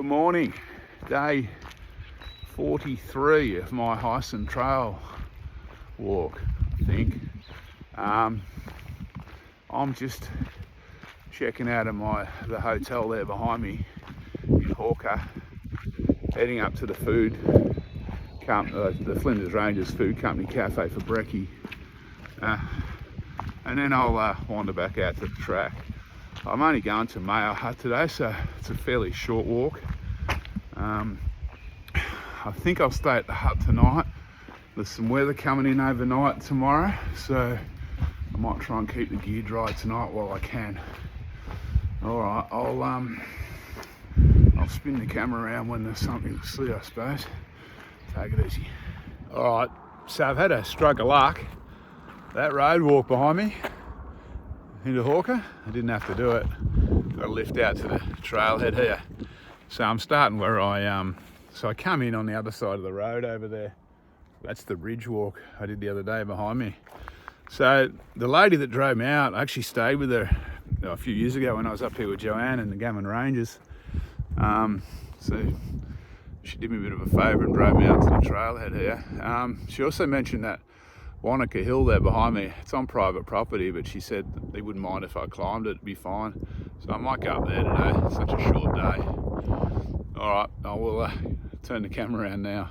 Good morning, day 43 of my Heysen Trail Walk, I think. I'm just checking out of the hotel there behind me in Hawker, heading up to the the Flinders Ranges Food Company Cafe for brekkie, and then I'll wander back out to the track. I'm only going to Mayo Hut today, so it's a fairly short walk. I think I'll stay at the hut tonight. There's some weather coming in overnight tomorrow, so I might try and keep the gear dry tonight while I can. All right, I'll spin the camera around when there's something to see, I suppose. Take it easy. All right, so I've had a stroke of luck. That road walk behind me into Hawker, I didn't have to do it. Got a lift out to the trailhead here. So I'm starting where so I come in on the other side of the road over there. That's the ridge walk I did the other day behind me. So the lady that drove me out, I actually stayed with her a few years ago when I was up here with Joanne in the Goin Ranges. So she did me a bit of a favour and drove me out to the trailhead here. She also mentioned that Wonoka Hill there behind me, it's on private property, but she said they wouldn't mind if I climbed it, it'd be fine. So I might go up there today, it's such a short day. All right, I will turn the camera around now.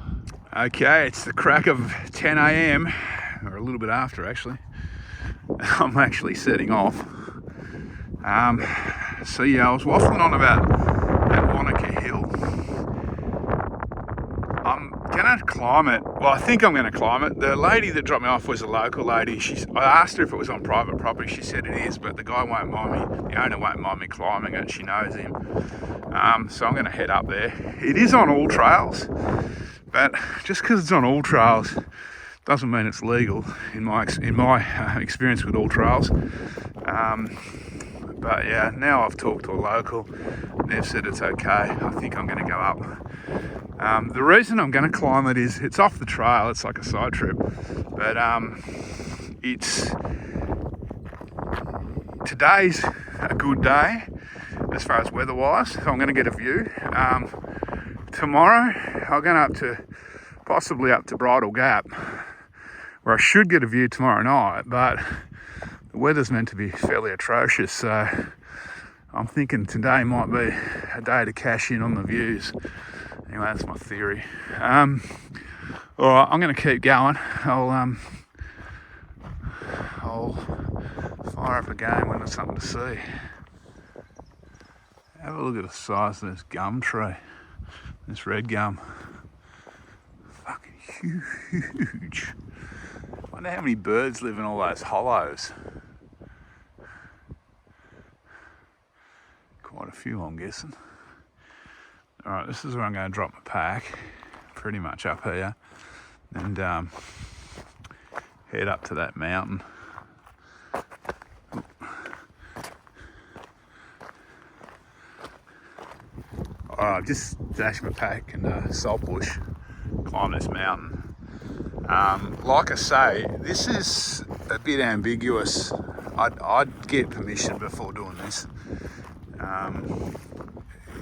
Okay, it's the crack of 10 a.m, or a little bit after actually. I'm actually setting off. So yeah, I was waffling on about that Wonoka Hill. I'm gonna climb it. Well, I think I'm gonna climb it. The lady that dropped me off was a local lady. I asked her if it was on private property. She said it is, but the guy won't mind me, the owner won't mind me climbing it. She knows him. So I'm gonna head up there. It is on AllTrails, but just because it's on AllTrails doesn't mean it's legal in my experience with AllTrails. But yeah, now I've talked to a local. They've said it's okay. I think I'm gonna go up. The reason I'm going to climb it is it's off the trail, it's like a side trip, but today's a good day as far as weather-wise, so I'm going to get a view. Tomorrow I'm going possibly up to Bridle Gap, where I should get a view tomorrow night, but the weather's meant to be fairly atrocious, so I'm thinking today might be a day to cash in on the views. Anyway, that's my theory. All right, I'm going to keep going. I'll fire up again when there's something to see. Have a look at the size of this gum tree. This red gum. Fucking huge. I wonder how many birds live in all those hollows. Quite a few, I'm guessing. All right, this is where I'm going to drop my pack, pretty much up here, and head up to that mountain. All right, I've just dashed my pack and salt bush, climb this mountain. Like I say, this is a bit ambiguous. I'd get permission before doing this.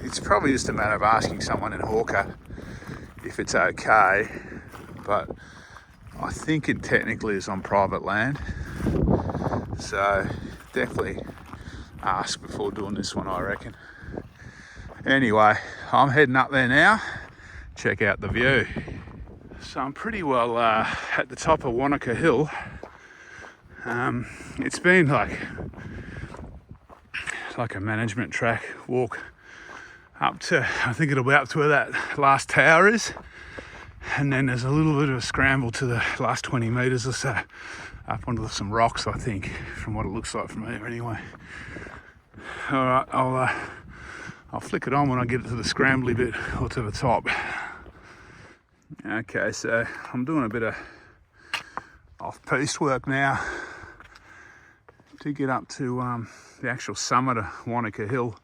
It's probably just a matter of asking someone in Hawker if it's okay, but I think it technically is on private land, so definitely ask before doing this one, I reckon. Anyway, I'm heading up there now, check out the view. So I'm pretty well at the top of Wonoka Hill. It's been like a management track walk up to, I think it'll be up to where that last tower is, and then there's a little bit of a scramble to the last 20 metres or so up onto some rocks, I think, from what it looks like from here anyway. All right, I'll flick it on when I get to the scrambly bit or to the top. Okay, so I'm doing a bit of off-piste work now to get up to the actual summit of Wonoka Hill.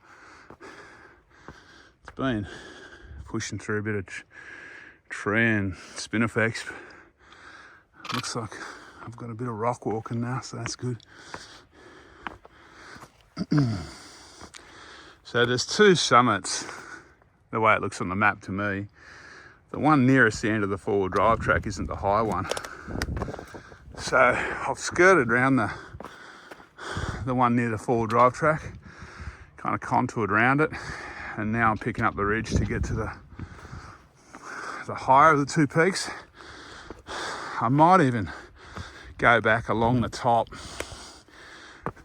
It's been pushing through a bit of tree and spin effects. Looks like I've got a bit of rock walking now, so that's good. So there's two summits the way it looks on the map to me, the one nearest the end of the four-wheel drive track isn't the high one. So I've skirted around the one near the four-wheel drive track, kind of contoured around it, and now I'm picking up the ridge to get to the higher of the two peaks. I might even go back along the top.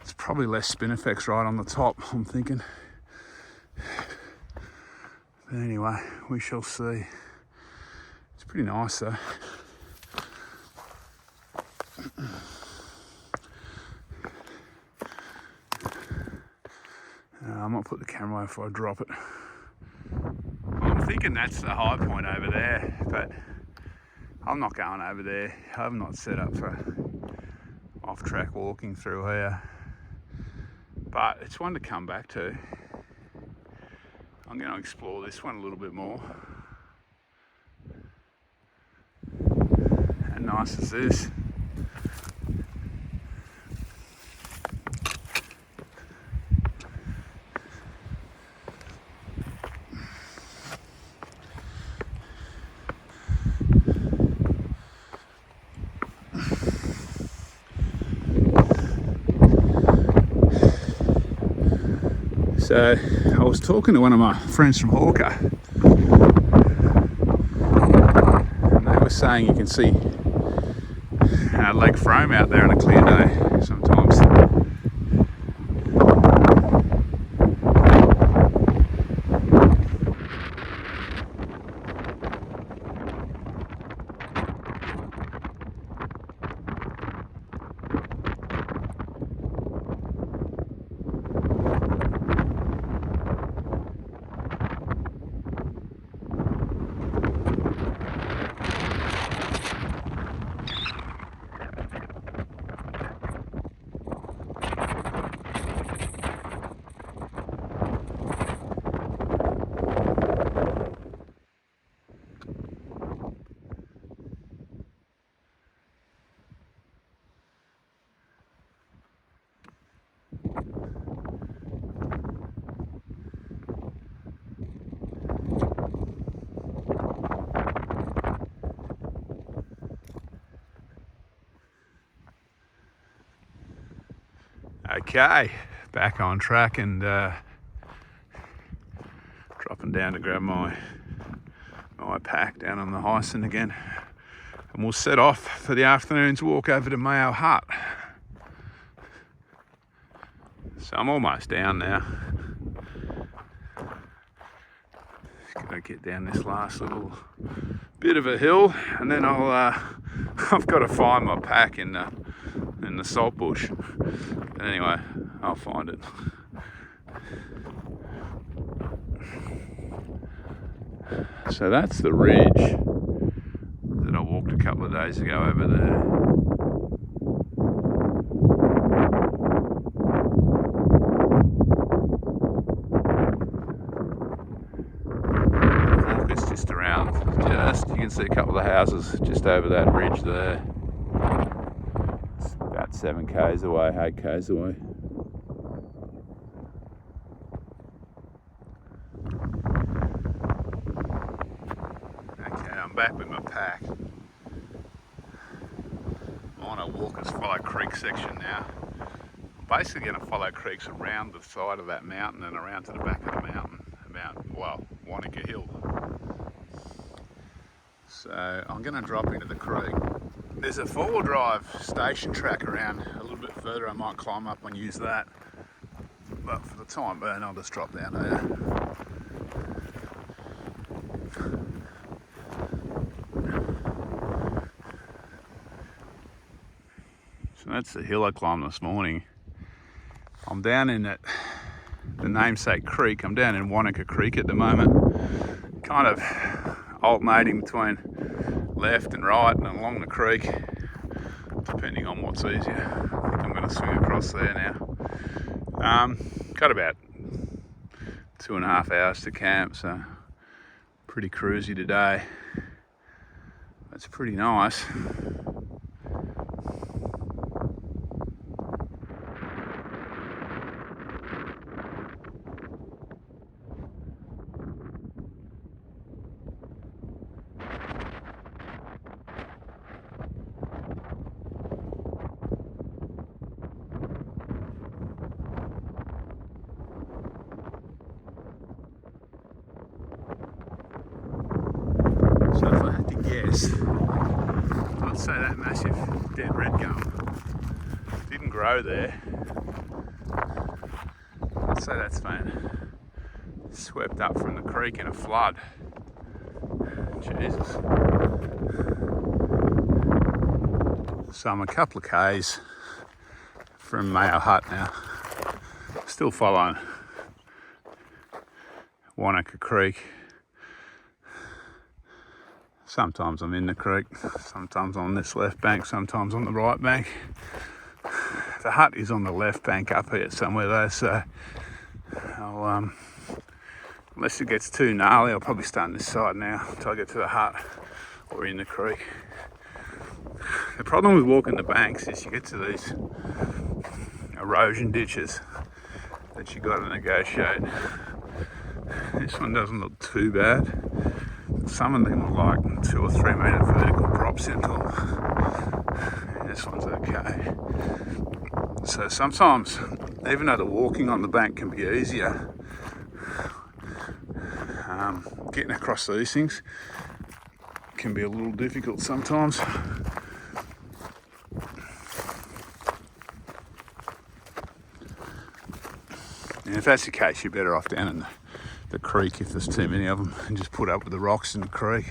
It's probably less spin effects right on the top, I'm thinking. But anyway, we shall see. It's pretty nice though. I might put the camera away before I drop it. I'm thinking that's the high point over there, but I'm not going over there. I'm not set up for off-track walking through here. But it's one to come back to. I'm going to explore this one a little bit more. How nice is this? So I was talking to one of my friends from Hawker, and they were saying you can see Lake Frome out there on a clear day sometimes. Okay, back on track and dropping down to grab my pack down on the Heysen again, and we'll set off for the afternoon's walk over to Mayo Hut. So I'm almost down now. Just gotta get down this last little bit of a hill, and then I've got to find my pack in the salt bush. But anyway, I'll find it. So that's the ridge that I walked a couple of days ago over there. Walker's just around, you can see a couple of the houses just over that ridge there. 7 k's away, 8 k's away. Okay, I'm back with my pack. I'm on a Walker's Follow Creek section now. I'm basically going to follow creeks around the side of that mountain and around to the back of the mountain, Wonoka Hill. So I'm going to drop into the creek. There's a four-wheel drive station track around a little bit further. I might climb up and use that, but for the time being I'll just drop down here. So that's the hill I climbed this morning. I'm down in the namesake creek. I'm down in Wonoka Creek at the moment, kind of alternating between left and right and along the creek, depending on what's easier. I think I'm going to swing across there now. Got about 2.5 hours to camp, so pretty cruisy today. That's pretty nice. So if I had to guess, I'd say that massive dead red gum didn't grow there. I'd say that's been swept up from the creek in a flood. Jesus. So I'm a couple of k's from Mayo Hut now. Still following Wonoka Creek. Sometimes I'm in the creek, sometimes on this left bank, sometimes on the right bank. The hut is on the left bank up here somewhere though, so I'll, unless it gets too gnarly, I'll probably stay on this side now until I get to the hut or in the creek. The problem with walking the banks is you get to these erosion ditches that you got to negotiate. This one doesn't look too bad. Some of them are like 2 or 3 metre vertical drops into them. This one's okay. So sometimes, even though the walking on the bank can be easier, getting across these things can be a little difficult sometimes. And if that's the case, you're better off down in the creek if there's too many of them, and just put up with the rocks in the creek.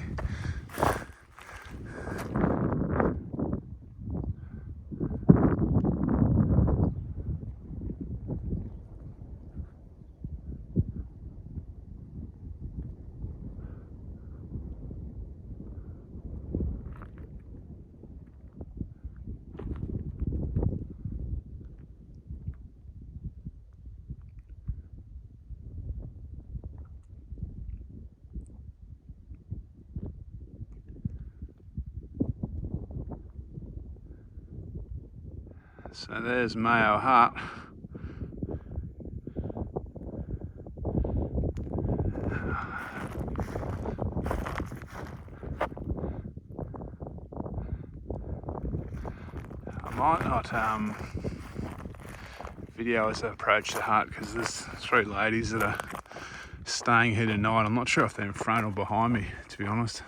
So there's Mayo Hut. I might not video as I approach the hut because there's 3 ladies that are staying here tonight. I'm not sure if they're in front or behind me, to be honest,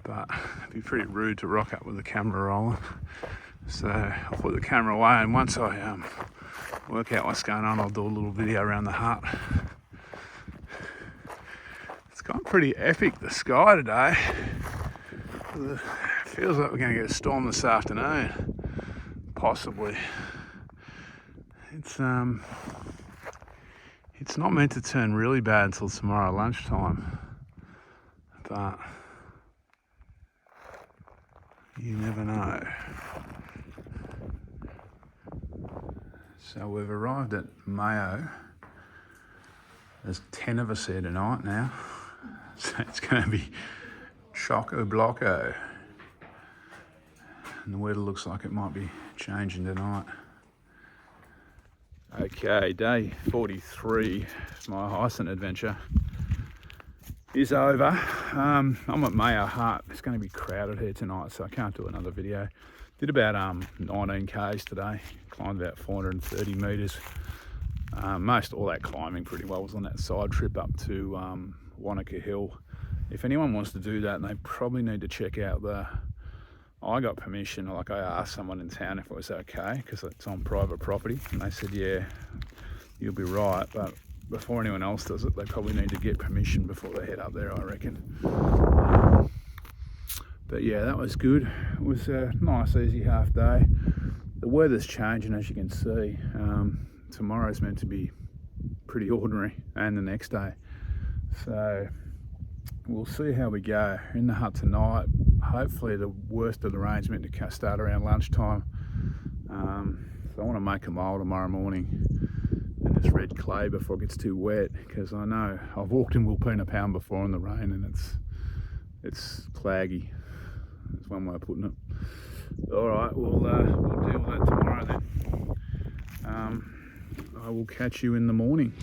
but it'd be pretty rude to rock up with the camera rolling. So I'll put the camera away, and once I work out what's going on, I'll do a little video around the hut. It's gone pretty epic, the sky today. It feels like we're going to get a storm this afternoon, possibly. It's not meant to turn really bad until tomorrow lunchtime, but you never know. So we've arrived at Mayo. There's 10 of us here tonight now. So it's going to be choco-blocko. And the weather looks like it might be changing tonight. Okay, day 43, my Heysen adventure is over. I'm at Mayo Hut. It's going to be crowded here tonight, so I can't do another video. Did about 19 k's today, climbed about 430 metres. Most all that climbing pretty well was on that side trip up to Wonoka Hill. If anyone wants to do that, they probably need to check out I got permission, like I asked someone in town if it was okay, because it's on private property, and they said, yeah, you'll be right, but before anyone else does it, they probably need to get permission before they head up there, I reckon. But yeah, that was good. It was a nice, easy half day. The weather's changing, as you can see. Tomorrow's meant to be pretty ordinary, and the next day. So we'll see how we go. In the hut tonight, hopefully the worst of the rain's meant to start around lunchtime. So I want to make a mile tomorrow morning in this red clay before it gets too wet, because I know I've walked in Wilpena Pound before in the rain, and it's claggy. That's one way of putting it. All right, we'll deal with that tomorrow then. I will catch you in the morning.